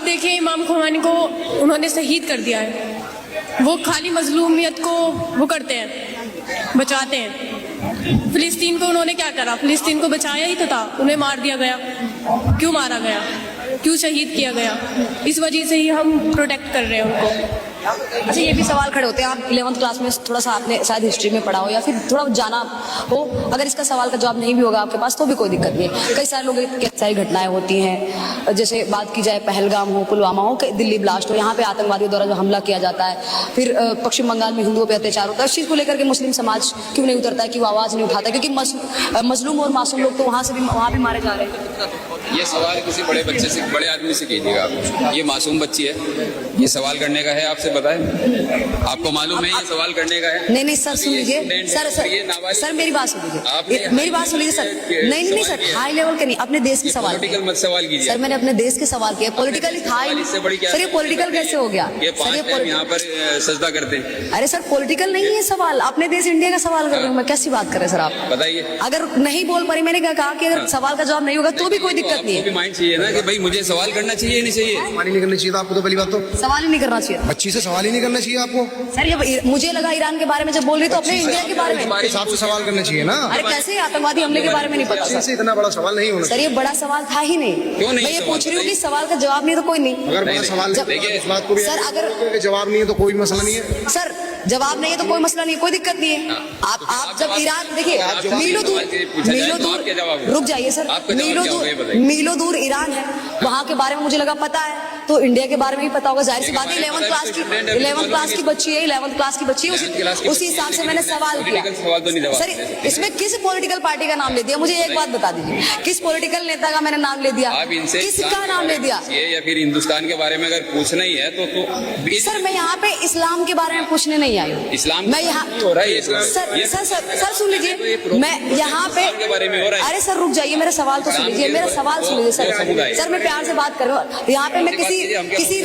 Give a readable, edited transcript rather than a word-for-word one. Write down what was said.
देखिए, इमाम खुमैनी को उन्होंने शहीद कर दिया है। वो खाली मजलूमियत को वो करते हैं, बचाते हैं। फिलिस्तीन को उन्होंने क्या करा? फिलिस्तीन को बचाया ही तो था, उन्हें मार दिया गया। क्यों मारा गया? क्यों शहीद किया गया? इस वजह से ही हम प्रोटेक्ट कर रहे हैं उनको। अच्छा, ये भी सवाल खड़े होते हैं, आप 11th क्लास में थोड़ा सा आपने शायद हिस्ट्री में पढ़ा हो या फिर थोड़ा जाना हो, अगर इसका सवाल का जवाब नहीं भी होगा आपके पास तो भी कोई दिक्कत नहीं है। कई सारे लोग कई सारी घटनाएं होती हैं, जैसे बात की जाए पहलगाम हो, पुलवामा हो, दिल्ली ब्लास्ट हो, यहाँ पे आतंकवादियों द्वारा जो हमला किया जाता है, फिर पश्चिम बंगाल में हिंदुओं पर अत्याचार होता है। इस चीज़ को लेकर के मुस्लिम समाज क्यों नहीं उतरता है, कि वो आवाज़ नहीं उठाता? क्योंकि मजलूम और मासूम लोग तो वहाँ भी मारे जा रहे हैं। ये सवाल किसी बड़े बच्चे से, बड़े आदमी से कीजिएगा आप। ये मासूम बच्ची है, ये सवाल करने का है, आपसे बताएं। आपको मालूम है ये सवाल करने का है? नहीं सर, सुन लीजिए सर मेरी बात सुन लीजिए, मेरी बात सुन लीजिए सर। नहीं सर, हाई लेवल के नहीं, अपने देश के सवाल। पॉलिटिकल मत सवाल कीजिए सर, मैंने अपने देश के सवाल किए। पॉलिटिकल सर, ये पॉलिटिकल कैसे हो गया? ये 5 टाइम यहाँ पर सजदा करते हैं। अरे सर, पॉलिटिकल नहीं है सवाल, अपने देश इंडिया का सवाल कर रहे हूँ मैं। कैसी बात कर रहे हैं सर आप? बताइए। अगर नहीं बोल पा रही, मैंने कहा कि अगर सवाल का जवाब नहीं होगा तो भी कोई दिक्कत नहीं है। माइंड चाहिए ना कि भाई मुझे सवाल करना चाहिए नहीं चाहिए? सवाल ही नहीं करना चाहिए था आपको, तो पहली बात तो सवाल ही नहीं करना चाहिए। बच्ची से सवाल ही नहीं करना चाहिए आपको। सर, ये मुझे लगा ईरान के बारे में जब बोल रही तो अपने इंडिया के बारे में हिसाब से सवाल करना चाहिए ना। अरे कैसे आतंकवादी हमले के बारे में नहीं पता? से इतना बड़ा सवाल नहीं होना। सर, ये बड़ा सवाल था ही नहीं। क्यों नहीं? मैं ये पूछ रही हूँ कि सवाल का जवाब नहीं तो कोई नहीं। अगर बड़ा सवाल देखिए इस बात को भी सर, अगर जवाब नहीं है तो कोई मसला नहीं है। सर, जवाब नहीं है तो कोई मसला नहीं है, कोई दिक्कत नहीं है। आप जब ईरान देखिए, मीलों दूर रुक जाइए सर, मीलों दूर ईरान है, वहाँ के बारे में मुझे लगा पता है, तो इंडिया के बारे में भी पता होगा। जाहिर सी बात है, 11th क्लास की बच्ची है, 11th क्लास की बच्ची है, उसी हिसाब से मैंने सवाल किया। सर, इसमें किस पॉलिटिकल पार्टी का नाम ले दिया? मुझे एक बात बता दीजिए, किस पॉलिटिकल नेता का मैंने नाम ले दिया? किसका नाम ले दिया? या फिर हिंदुस्तान के बारे में अगर पूछना ही है तो सर, मैं यहाँ पे इस्लाम के बारे में पूछने नहीं आई हूँ। इस्लाम मैं यहाँ हो रहा है सर सुन लीजिए, मैं यहाँ पे के बारे में हो रहा है। अरे सर रुक जाइए, मेरा सवाल तो सुन लीजिए, मेरा सवाल सुन लीजिए सर। मैं प्यार से बात कर रहा हूँ यहाँ पे। मैं किसी